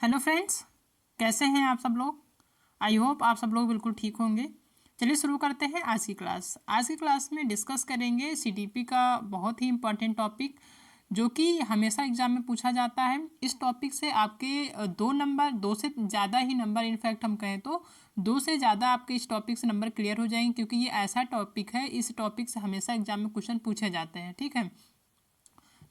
Hello friends, कैसे हैं आप सब लोग। आई होप आप सब लोग बिल्कुल ठीक होंगे। चलिए शुरू करते हैं आज की क्लास। आज की क्लास में डिस्कस करेंगे सीटीपी का बहुत ही इम्पोर्टेंट टॉपिक जो कि हमेशा एग्जाम में पूछा जाता है। इस टॉपिक से आपके दो नंबर, दो से ज़्यादा ही नंबर, इनफैक्ट हम कहें तो दो से ज़्यादा आपके इस टॉपिक से नंबर क्लियर हो जाएंगे, क्योंकि ये ऐसा टॉपिक है, इस टॉपिक से हमेशा एग्जाम में क्वेश्चन पूछे जाते हैं। ठीक है,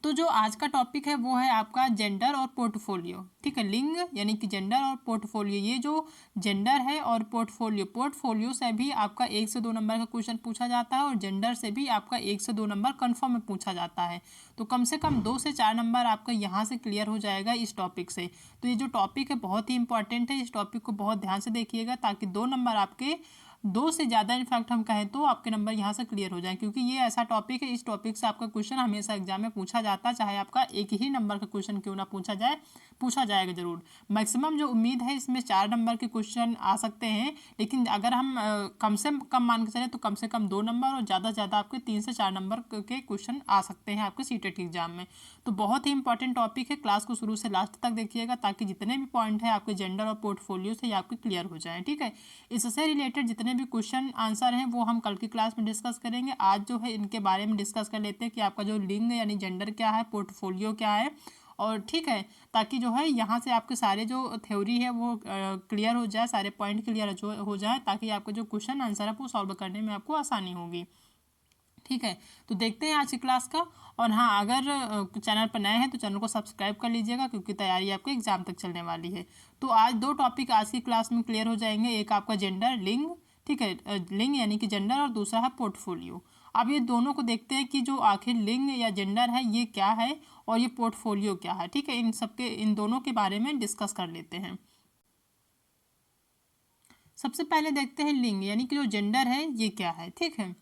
तो जो आज का टॉपिक है वो है आपका जेंडर और पोर्टफोलियो। ठीक है, लिंग यानी कि जेंडर और पोर्टफोलियो। ये जो जेंडर है और पोर्टफोलियो, पोर्टफोलियो से भी आपका 1 से 2 नंबर का क्वेश्चन पूछा जाता है और जेंडर से भी आपका 1 से 2 नंबर कन्फर्म में पूछा जाता है। तो कम से कम 2 से 4 नंबर आपका यहाँ से क्लियर हो जाएगा इस टॉपिक से। तो ये जो टॉपिक है बहुत ही इंपॉर्टेंट है, इस टॉपिक को बहुत ध्यान से देखिएगा ताकि 2 नंबर आपके, 2 से ज़्यादा इनफैक्ट हम कहें तो आपके नंबर यहाँ से क्लियर हो जाए, क्योंकि ये ऐसा टॉपिक है, इस टॉपिक से आपका क्वेश्चन हमेशा एग्जाम में पूछा जाता है, चाहे आपका एक ही नंबर का क्वेश्चन क्यों ना पूछा जाए, पूछा जाएगा जरूर। मैक्सिमम जो उम्मीद है इसमें 4 नंबर के क्वेश्चन आ सकते हैं, लेकिन अगर हम कम से कम मान के चलें तो कम से कम 2 नंबर और ज़्यादा से ज़्यादा आपके 3 से 4 नंबर के क्वेश्चन आ सकते हैं आपके सीटेट के एग्जाम में। तो बहुत ही इंपॉर्टेंट टॉपिक है, क्लास को शुरू से लास्ट तक देखिएगा ताकि जितने भी पॉइंट है आपके जेंडर और पोर्टफोलियो से ये आपके क्लियर हो जाए। ठीक है, इससे रिलेटेड जितने भी क्वेश्चन आंसर हैं वो हम कल की क्लास में डिस्कस करेंगे। आज जो है इनके बारे में डिस्कस कर लेते हैं कि आपका जो लिंग यानी जेंडर क्या है, पोर्टफोलियो क्या है, और ठीक है, ताकि जो है यहाँ से आपके सारे जो थ्योरी है वो क्लियर हो जाए, सारे पॉइंट क्लियर हो जाए, ताकि आपका जो क्वेश्चन आंसर है वो सॉल्व करने में आपको आसानी होगी। ठीक है, तो देखते हैं आज की क्लास का। और हाँ, अगर चैनल पर नए हैं तो चैनल को सब्सक्राइब कर लीजिएगा, क्योंकि तैयारी आपको एग्जाम तक चलने वाली है। तो आज 2 टॉपिक आज की क्लास में क्लियर हो जाएंगे, एक आपका जेंडर, लिंग, ठीक है, लिंग यानी कि जेंडर, और दूसरा है पोर्टफोलियो। अब ये दोनों को देखते हैं कि जो आखिर लिंग या जेंडर है ये क्या है और ये पोर्टफोलियो क्या है। ठीक है, इन दोनों के बारे में डिस्कस कर लेते हैं। सबसे पहले देखते हैं लिंग यानी कि जो जेंडर है ये क्या है। ठीक है,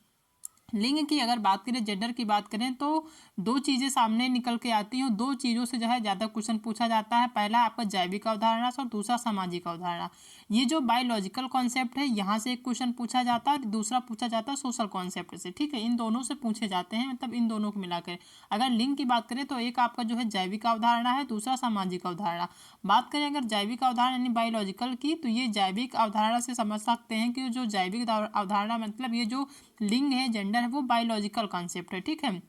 लिंग की अगर बात करें, जेंडर की बात करें, तो 2 चीज़ें सामने निकल के आती हैं, 2 चीज़ों से जो है ज़्यादा क्वेश्चन पूछा जाता है। पहला आपका जैविक अवधारणा से और दूसरा सामाजिक अवधारणा। ये जो बायोलॉजिकल कॉन्सेप्ट है यहाँ से एक क्वेश्चन पूछा जाता है और दूसरा पूछा जाता है सोशल कॉन्सेप्ट से। ठीक है, इन दोनों से पूछे जाते हैं, मतलब इन दोनों को मिलाकर अगर लिंग की बात करें तो एक आपका जो है जैविक अवधारणा है, दूसरा सामाजिक अवधारणा। बात करें अगर जैविक अवधारणा यानी बायोलॉजिकल की, तो ये जैविक अवधारणा से समझ सकते हैं कि जो जैविक अवधारणा मतलब ये जो लिंग है, जेंडर है, वो बायोलॉजिकल कॉन्सेप्ट है। ठीक है,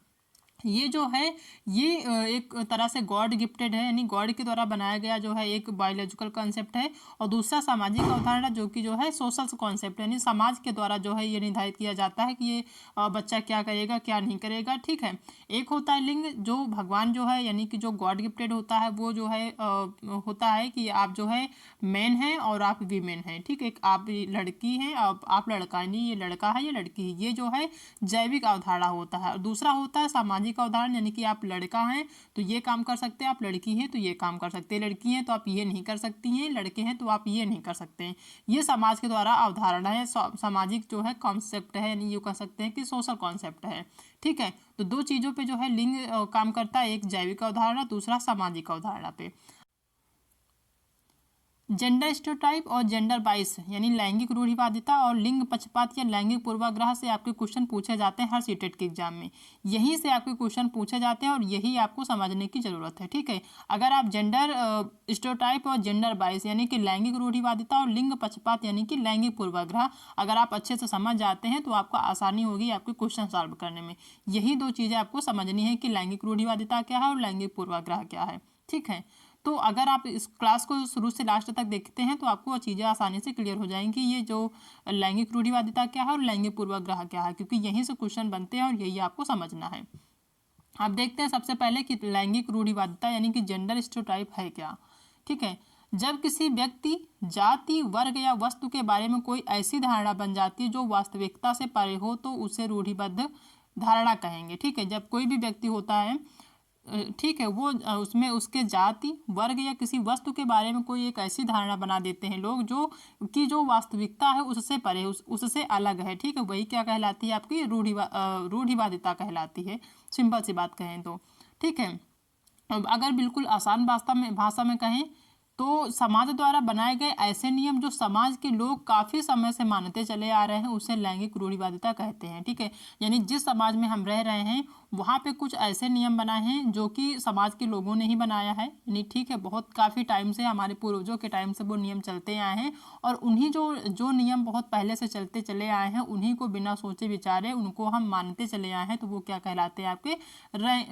ये जो है ये एक तरह से गॉड गिफ्टेड है, यानी गॉड के द्वारा बनाया गया जो है एक बायोलॉजिकल कॉन्सेप्ट है। और दूसरा सामाजिक अवधारणा जो कि जो है सोशल कॉन्सेप्ट है, यानी समाज के द्वारा जो है ये निर्धारित किया जाता है कि ये बच्चा क्या करेगा क्या नहीं करेगा। ठीक है, एक होता है लिंग, जो भगवान जो है यानी कि जो गॉड गिफ्टेड होता है, वो जो है होता है कि आप जो है मैन हैं और आप वीमेन हैं। ठीक है, एक आप लड़की हैं, आप लड़का, नहीं ये लड़का है ये लड़की है, ये जो है जैविक अवधारणा होता है। और दूसरा होता है सामाजिक अवधारणा, यानी कि आप लड़का हैं तो ये काम कर सकते हैं, आप लड़की हैं तो ये काम कर सकते हैं, लड़की हैं तो आप ये नहीं कर सकती हैं, लड़के हैं तो आप ये नहीं कर सकते हैं। ये समाज के द्वारा अवधारणा है, सामाजिक जो है कॉन्सेप्ट है, यानी ये कह सकते हैं कि सोशल कॉन्सेप्ट है। ठीक है, तो 2 चीज़ों पे जो है लिंग काम करता है, एक जैविक अवधारणा, दूसरा सामाजिक अवधारणा पे। जेंडर स्टेरियोटाइप और जेंडर बाइस यानी लैंगिक रूढ़िवादिता और लिंग पक्षपात या लैंगिक पूर्वाग्रह से आपके क्वेश्चन पूछे जाते हैं हर सीटेट के एग्जाम में। यहीं से आपके क्वेश्चन पूछे जाते हैं और यही आपको समझने की जरूरत है। ठीक है, अगर आप जेंडर स्टेरियोटाइप और जेंडर बाइस यानी कि लैंगिक रूढ़िवादिता और लिंग पक्षपात यानी कि लैंगिक पूर्वाग्रह अगर आप अच्छे से समझ जाते हैं तो आपको आसानी होगी आपके क्वेश्चन सॉल्व करने में। यही 2 चीज़ें आपको समझनी है कि लैंगिक रूढ़िवादिता क्या है और लैंगिक पूर्वाग्रह क्या है। ठीक है, तो अगर आप इस क्लास को शुरू से लास्ट तक देखते हैं तो आपको चीज़ें आसानी से क्लियर हो जाएंगी, ये जो लैंगिक रूढ़िवादिता क्या है और लैंगिक पूर्वाग्रह क्या है, क्योंकि यहीं से क्वेश्चन बनते हैं और यही आपको समझना है। आप देखते हैं सबसे पहले कि लैंगिक रूढ़िवादिता यानी कि जेंडर स्टेरियोटाइप है क्या। ठीक है, जब किसी व्यक्ति, जाति, वर्ग या वस्तु के बारे में कोई ऐसी धारणा बन जाती है जो वास्तविकता से परे हो तो उसे रूढ़िबद्ध धारणा कहेंगे। ठीक है, जब कोई भी व्यक्ति होता है, ठीक है, वो उसमें उसके जाति, वर्ग या किसी वस्तु के बारे में कोई एक ऐसी धारणा बना देते हैं लोग जो कि जो वास्तविकता है उससे परे, उससे अलग है। ठीक है, वही क्या कहलाती है आपकी रूढ़िवादिता कहलाती है, सिंपल सी बात कहें तो। ठीक है, अब अगर बिल्कुल आसान भाषा में कहें तो समाज द्वारा बनाए गए ऐसे नियम जो समाज के लोग काफ़ी समय से मानते चले आ रहे हैं उसे लैंगिक रूढ़िवादिता कहते हैं। ठीक है, यानी जिस समाज में हम रह रहे हैं वहाँ पे कुछ ऐसे नियम बनाए हैं जो कि समाज के लोगों ने ही बनाया है, यानी ठीक है, बहुत काफ़ी टाइम से, हमारे पूर्वजों के टाइम से वो नियम चलते आए हैं, और उन्हीं जो जो नियम बहुत पहले से चलते चले आए हैं उन्हीं को बिना सोचे विचारे उनको हम मानते चले आए हैं, तो वो क्या कहलाते हैं आपके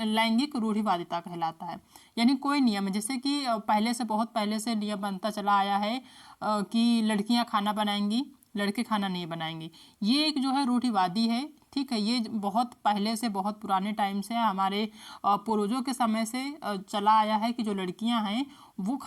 लैंगिक रूढ़िवादिता कहलाता है। यानी कोई नियम है, जैसे कि पहले से, बहुत पहले से नियम बनता चला आया है कि लड़कियां खाना बनाएंगी, लड़के खाना नहीं बनाएंगे, ये एक जो है रूढ़िवादी है, ठीक है। ये बहुत पहले से, बहुत पुराने टाइम से, हमारे पूर्वजों के समय से चला आया है कि जो लड़कियां हैं वो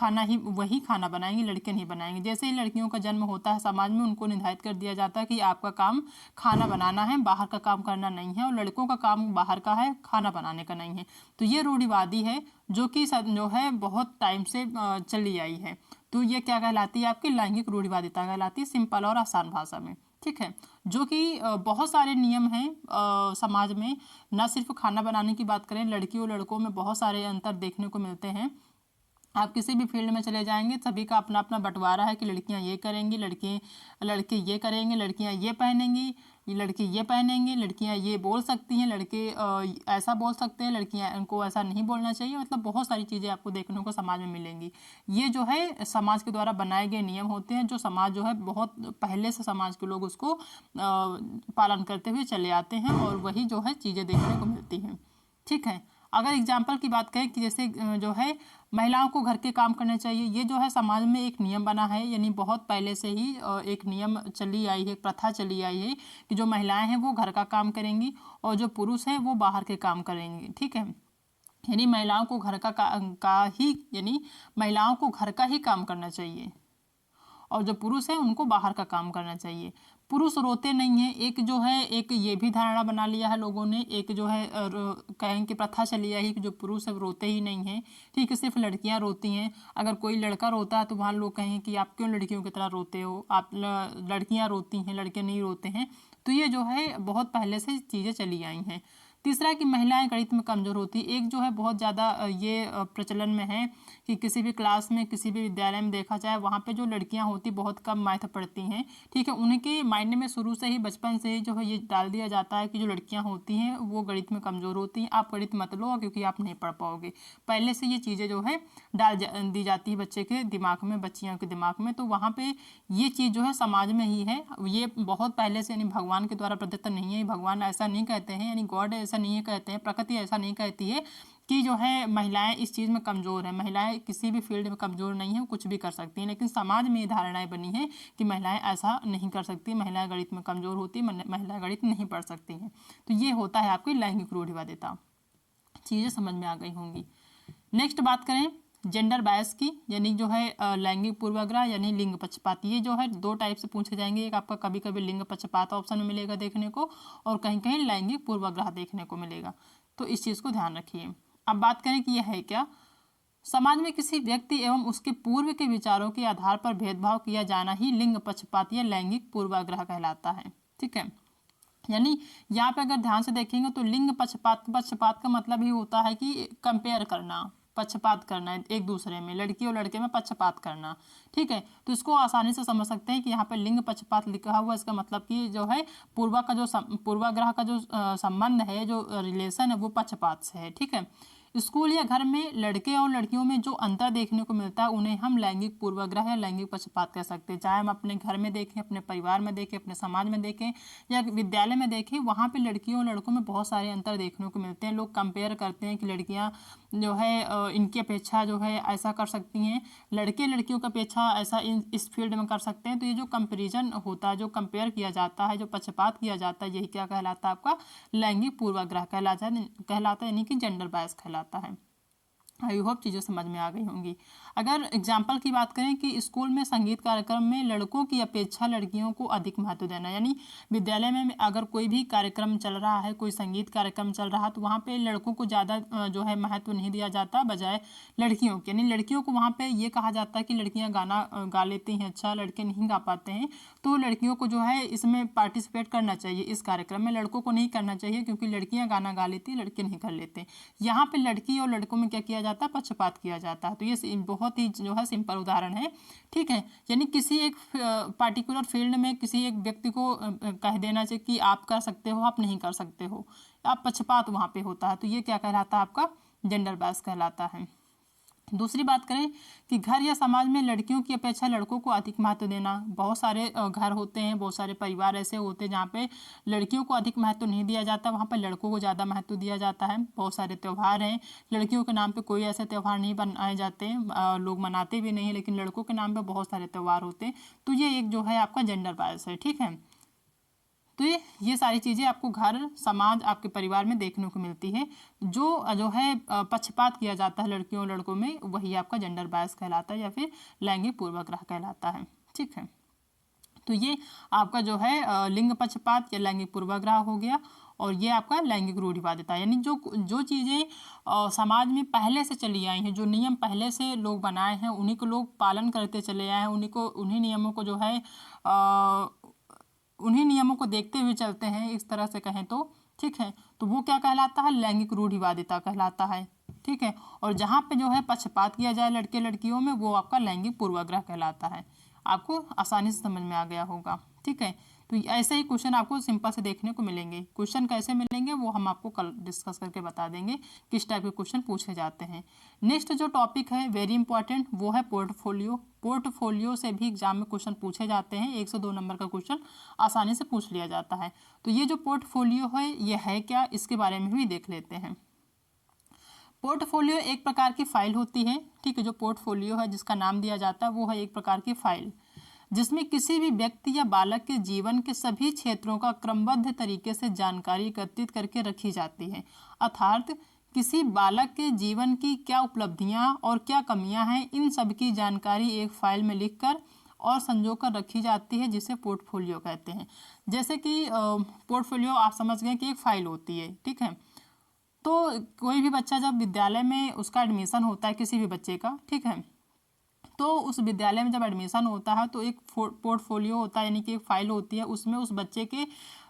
वही खाना बनाएंगी, लड़के नहीं बनाएंगे। जैसे ही लड़कियों का जन्म होता है समाज में, उनको निर्धारित कर दिया जाता है कि आपका काम खाना बनाना है, बाहर का काम करना नहीं है, और लड़कों का काम बाहर का है, खाना बनाने का नहीं है। तो ये रूढ़िवादी है जो कि जो है बहुत टाइम से चली आई है। तो ये क्या कहलाती है आपकी लैंगिक रूढ़िवादिता कहलाती है, सिंपल और आसान भाषा में, ठीक है। जो कि बहुत सारे नियम हैं समाज में, ना सिर्फ खाना बनाने की बात करें, लड़कियों लड़कों में बहुत सारे अंतर देखने को मिलते हैं। आप किसी भी फील्ड में चले जाएंगे, सभी का अपना अपना बंटवारा है कि लड़कियां ये करेंगी, लड़के ये करेंगे, लड़कियां ये पहनेंगी, लड़के ये पहनेंगे, लड़कियां ये बोल सकती हैं, लड़के ऐसा बोल सकते हैं, लड़कियां उनको ऐसा नहीं बोलना चाहिए। मतलब बहुत सारी चीज़ें आपको देखने को समाज में मिलेंगी। ये जो है समाज के द्वारा बनाए गए नियम होते हैं, जो समाज जो है बहुत पहले से समाज के लोग उसको पालन करते हुए चले आते हैं, और वही जो है चीज़ें देखने को मिलती हैं, ठीक है। अगर एग्जाम्पल की बात करें कि जैसे जो है महिलाओं को घर के काम करने चाहिए, ये जो है समाज में एक नियम बना है, यानी बहुत पहले से ही एक नियम चली आई है, प्रथा चली आई है कि जो महिलाएं हैं वो घर का काम करेंगी और जो पुरुष हैं वो बाहर के काम करेंगे, ठीक है। यानी महिलाओं को घर का ही, यानी महिलाओं को घर का ही काम करना चाहिए, और जो पुरुष हैं उनको बाहर का काम करना चाहिए। पुरुष रोते नहीं हैं, एक जो है एक ये भी धारणा बना लिया है लोगों ने, एक जो है कहें कि प्रथा चली आई है कि जो पुरुष है रोते ही नहीं हैं, ठीक है, सिर्फ लड़कियां रोती हैं। अगर कोई लड़का रोता है तो वहाँ लोग कहें कि आप क्यों लड़कियों की तरह रोते हो, आप लड़कियां रोती हैं, लड़के नहीं रोते हैं। तो ये जो है बहुत पहले से चीज़ें चली आई हैं। तीसरा कि महिलाएं गणित में कमज़ोर होती, एक जो है बहुत ज़्यादा ये प्रचलन में है कि किसी भी क्लास में, किसी भी विद्यालय में देखा जाए, वहाँ पे जो लड़कियाँ होती बहुत कम मैथ पढ़ती हैं, ठीक है। उनके माइंड में शुरू से ही, बचपन से ही जो है ये डाल दिया जाता है कि जो लड़कियाँ होती हैं वो गणित में कमज़ोर होती हैं, आप गणित मत लो क्योंकि आप नहीं पढ़ पाओगे। पहले से ये चीज़ें जो है दी जाती है बच्चे के दिमाग में, बच्चियों के दिमाग में। तो वहाँ पर ये चीज़ जो है समाज में ही है, ये बहुत पहले से, यानी भगवान के द्वारा प्रदत्त नहीं है। भगवान ऐसा नहीं कहते हैं, यानी गॉड ऐसा नहीं कहते हैं, प्रकृति ऐसा नहीं कहती है कि जो है महिलाएं इस चीज़ में कमज़ोर हैं। महिलाएं किसी भी फील्ड में कमज़ोर नहीं है, कुछ भी कर सकती हैं, लेकिन समाज में ये धारणाएं बनी हैं कि महिलाएं ऐसा नहीं कर सकती, महिलाएं गणित में कमज़ोर होती, महिलाएं गणित नहीं पढ़ सकती हैं। तो ये होता है आपकी लैंगिक रूढ़िवादिता। चीज़ें समझ में आ गई होंगी। नेक्स्ट बात करें जेंडर बायस की, यानी जो है लैंगिक पूर्वाग्रह यानी लिंग पक्षपात। ये जो है दो टाइप से पूछे जाएंगे, एक आपका कभी कभी लिंग पक्षपात ऑप्शन में मिलेगा देखने को, और कहीं कहीं लैंगिक पूर्वाग्रह देखने को मिलेगा। तो इस चीज़ को ध्यान रखिए। अब बात करें कि यह है क्या। समाज में किसी व्यक्ति एवं उसके पूर्व के विचारों के आधार पर भेदभाव किया जाना ही लिंग पक्षपात या लैंगिक पूर्वाग्रह कहलाता है, ठीक है। यानी यहाँ पे अगर ध्यान से देखेंगे तो लिंग पक्षपात का मतलब ही होता है कि कंपेयर करना, पक्षपात करना एक दूसरे में, लड़की और लड़के में पक्षपात करना, ठीक है। तो इसको आसानी से समझ सकते हैं कि यहाँ पे लिंग पक्षपात लिखा हुआ, इसका मतलब कि जो है पूर्वाग्रह का जो संबंध है, जो रिलेशन है, वो पक्षपात से है, ठीक है। स्कूल या घर में लड़के और लड़कियों में जो अंतर देखने को मिलता है उन्हें हम लैंगिक पूर्वाग्रह या लैंगिक पक्षपात कह सकते हैं। चाहे हम अपने घर में देखें, अपने परिवार में देखें, अपने समाज में देखें या विद्यालय में देखें, वहाँ पे लड़कियों और लड़कों में बहुत सारे अंतर देखने को मिलते हैं। लोग कंपेयर करते हैं कि लड़कियाँ जो है इनकी अपेक्षा जो है ऐसा कर सकती हैं, लड़के लड़कियों की अपेक्षा ऐसा इस फील्ड में कर सकते हैं। तो ये जो कंपेरिजन होता है, जो कंपेयर किया जाता है, जो पक्षपात किया जाता है, यही क्या कहलाता है आपका लैंगिक पूर्वाग्रह कहलाता है, यानी कि जेंडर बायस कहलाता है। आई होप चीज़ें समझ में आ गई होंगी। अगर एग्जाम्पल की बात करें कि स्कूल में संगीत कार्यक्रम में लड़कों की अपेक्षा लड़कियों को अधिक महत्व देना, यानी विद्यालय में अगर कोई भी कार्यक्रम चल रहा है, कोई संगीत कार्यक्रम चल रहा है, तो वहाँ पे लड़कों को ज़्यादा जो है महत्व नहीं दिया जाता बजाय लड़कियों के। यानी लड़कियों को वहाँ पे ये कहा जाता है कि लड़कियाँ गाना गा लेती हैं अच्छा, लड़के नहीं गा पाते हैं। तो लड़कियों को जो है इसमें पार्टिसिपेट करना चाहिए। इस कार्यक्रम में लड़कों को नहीं करना चाहिए, क्योंकि लड़कियां गाना गा लेती, लड़के नहीं कर लेते। यहाँ पे लड़की और लड़कों में क्या किया जाता है, पक्षपात किया जाता है। तो ये बहुत ही जो है सिंपल उदाहरण है, ठीक है। यानी किसी एक पार्टिकुलर फील्ड में किसी एक व्यक्ति को कह देना चाहिए कि आप कर सकते हो, आप नहीं कर सकते हो, आप पक्षपात वहाँ पे होता है। तो ये क्या कहलाता है, आपका जेंडर बायस कहलाता है। दूसरी बात करें कि घर या समाज में लड़कियों की अपेक्षा लड़कों को अधिक महत्व देना। बहुत सारे घर होते हैं, बहुत सारे परिवार ऐसे होते हैं जहाँ पे लड़कियों को अधिक महत्व नहीं दिया जाता, वहाँ पर लड़कों को ज़्यादा महत्व दिया जाता है। बहुत सारे त्यौहार हैं, लड़कियों के नाम पे कोई ऐसे त्यौहार नहीं बनाए जाते हैं, लोग मनाते भी नहीं, लेकिन लड़कों के नाम पे बहुत सारे त्यौहार होते हैं। तो ये एक जो है आपका जेंडर बायस है, ठीक है। तो ये सारी चीज़ें आपको घर, समाज, आपके परिवार में देखने को मिलती है। जो है पक्षपात किया जाता है लड़कियों और लड़कों में, वही आपका जेंडर बायस कहलाता है या फिर लैंगिक पूर्वाग्रह कहलाता है, ठीक है। तो ये आपका जो है लिंग पक्षपात या लैंगिक पूर्वाग्रह हो गया। और ये आपका लैंगिक रूढ़िवादिता, यानी जो चीज़ें समाज में पहले से चली आई हैं, जो नियम पहले से लोग बनाए हैं, उन्हीं को लोग पालन करते चले आए हैं, उन्हीं नियमों को जो है उन्हीं नियमों को देखते हुए चलते हैं, इस तरह से कहें तो, ठीक है। तो वो क्या कहलाता है, लैंगिक रूढ़िवादिता कहलाता है, ठीक है। और जहाँ पे जो है पक्षपात किया जाए लड़के लड़कियों में, वो आपका लैंगिक पूर्वाग्रह कहलाता है। आपको आसानी से समझ में आ गया होगा, ठीक है। तो ऐसे ही क्वेश्चन आपको सिंपल से देखने को मिलेंगे। क्वेश्चन कैसे मिलेंगे वो हम आपको कल डिस्कस करके बता देंगे, किस टाइप के क्वेश्चन पूछे जाते हैं। नेक्स्ट जो टॉपिक है वेरी इंपॉर्टेंट, वो है पोर्टफोलियो। पोर्टफोलियो से भी एग्जाम में क्वेश्चन पूछे जाते हैं, 1 से 2 नंबर का क्वेश्चन आसानी से पूछ लिया जाता है। तो ये जो पोर्टफोलियो है ये है क्या, इसके बारे में भी देख लेते हैं। पोर्टफोलियो एक प्रकार की फाइल होती है, ठीक है। जो पोर्टफोलियो है जिसका नाम दिया जाता है वो है एक प्रकार की फाइल, जिसमें किसी भी व्यक्ति या बालक के जीवन के सभी क्षेत्रों का क्रमबद्ध तरीके से जानकारी एकत्रित करके रखी जाती है। अर्थात किसी बालक के जीवन की क्या उपलब्धियां और क्या कमियां हैं, इन सब की जानकारी एक फाइल में लिखकर और संजो कर रखी जाती है, जिसे पोर्टफोलियो कहते हैं। जैसे कि पोर्टफोलियो आप समझ गए कि एक फाइल होती है, ठीक है। तो कोई भी बच्चा जब विद्यालय में उसका एडमिशन होता है, किसी भी बच्चे का, ठीक है, तो उस विद्यालय में जब एडमिशन होता है तो एक पोर्टफोलियो होता है, यानी कि एक फाइल होती है। उसमें उस बच्चे के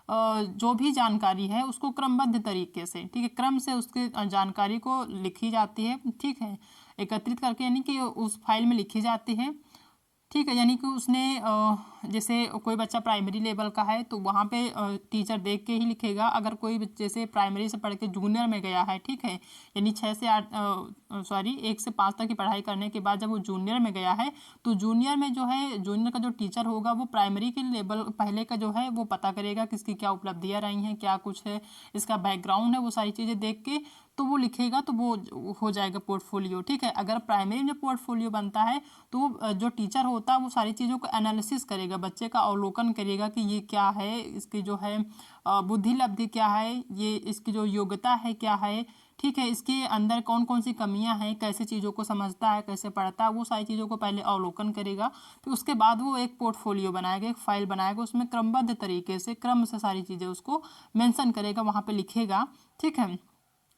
जो भी जानकारी है उसको क्रमबद्ध तरीके से, ठीक है, क्रम से उसके जानकारी को लिखी जाती है, ठीक है, एकत्रित करके, यानी कि उस फाइल में लिखी जाती है, ठीक है। यानी कि उसने जैसे कोई बच्चा प्राइमरी लेवल का है तो वहाँ पे टीचर देख के ही लिखेगा। अगर कोई जैसे प्राइमरी से पढ़ के जूनियर में गया है, ठीक है, यानी 1 से 5 तक की पढ़ाई करने के बाद जब वो जूनियर में गया है, तो जूनियर में जो है जूनियर का जो टीचर होगा वो प्राइमरी के लेवल पहले का जो है वो पता करेगा कि इसकी क्या उपलब्धियाँ रही हैं, क्या कुछ है, इसका बैकग्राउंड है, वो सारी चीज़ें देख के तो वो लिखेगा, तो वो हो जाएगा पोर्टफोलियो, ठीक है। अगर प्राइमरी में पोर्टफोलियो बनता है तो जो टीचर होता है वो सारी चीज़ों को एनालिसिस करेगा, बच्चे का अवलोकन करेगा कि ये क्या है, इसकी जो है बुद्धि लब्धि क्या है, ये इसकी जो योग्यता है क्या है, ठीक है, इसके अंदर कौन कौन सी कमियां हैं, कैसे चीज़ों को समझता है, कैसे पढ़ता है, वो सारी चीज़ों को पहले अवलोकन करेगा। फिर उसके बाद वो एक पोर्टफोलियो बनाएगा, एक फाइल बनाएगा, उसमें क्रमबद्ध तरीके से क्रम से सारी चीज़ें उसको मेंशन करेगा, वहाँ पे लिखेगा, ठीक है।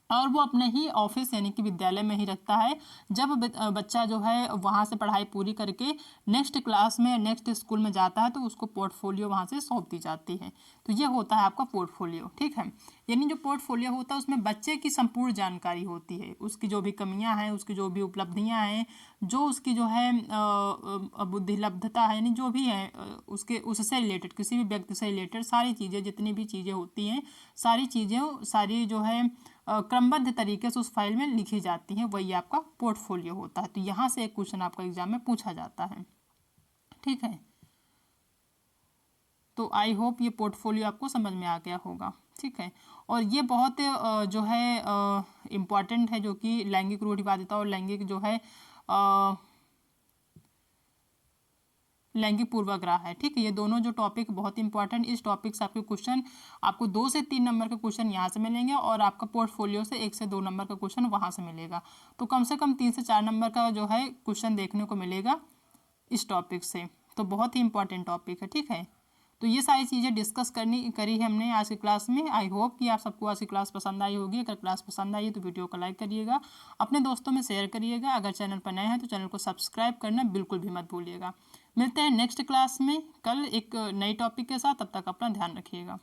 और वो अपने ही ऑफिस यानी कि विद्यालय में ही रखता है। जब बच्चा जो है वहाँ से पढ़ाई पूरी करके नेक्स्ट क्लास में नेक्स्ट स्कूल में जाता है तो उसको पोर्टफोलियो वहाँ से सौंप दी जाती है। तो ये होता है आपका पोर्टफोलियो, ठीक है। यानी जो पोर्टफोलियो होता है उसमें बच्चे की संपूर्ण जानकारी होती है, उसकी जो भी कमियां हैं, उसकी जो भी उपलब्धियां हैं, जो उसकी जो है बुद्धिलब्धता है, यानी जो भी है उसके उससे रिलेटेड, किसी भी व्यक्ति से रिलेटेड सारी चीज़ें, जितनी भी चीज़ें होती हैं, सारी चीज़ें सारी जो है क्रमबद्ध तरीके से उस फाइल में लिखी जाती हैं, वही आपका पोर्टफोलियो होता है। तो यहाँ से एक क्वेश्चन आपका एग्जाम में पूछा जाता है, ठीक है। तो आई होप ये पोर्टफोलियो आपको समझ में आ गया होगा, ठीक है। और ये बहुत जो है इम्पॉर्टेंट है, जो कि लैंगिक रूढ़िवादिता और लैंगिक जो है लैंगिक पूर्वाग्रह है, ठीक है। ये दोनों जो टॉपिक बहुत इंपॉर्टेंट, इस टॉपिक से आपके क्वेश्चन आपको 2 से 3 नंबर का क्वेश्चन यहाँ से मिलेंगे और आपका पोर्टफोलियो से 1 से 2 नंबर का क्वेश्चन वहाँ से मिलेगा। तो कम से कम 3 से 4 नंबर का जो है क्वेश्चन देखने को मिलेगा इस टॉपिक से। तो बहुत ही इंपॉर्टेंट टॉपिक है, ठीक है। तो ये सारी चीज़ें डिस्कस करी है हमने आज की क्लास में। आई होप कि आप सबको आज की क्लास पसंद आई होगी। अगर क्लास पसंद आई तो वीडियो को लाइक करिएगा, अपने दोस्तों में शेयर करिएगा। अगर चैनल पर नए हैं तो चैनल को सब्सक्राइब करना बिल्कुल भी मत भूलिएगा। मिलते हैं नेक्स्ट क्लास में कल एक नई टॉपिक के साथ, तब तक अपना ध्यान रखिएगा।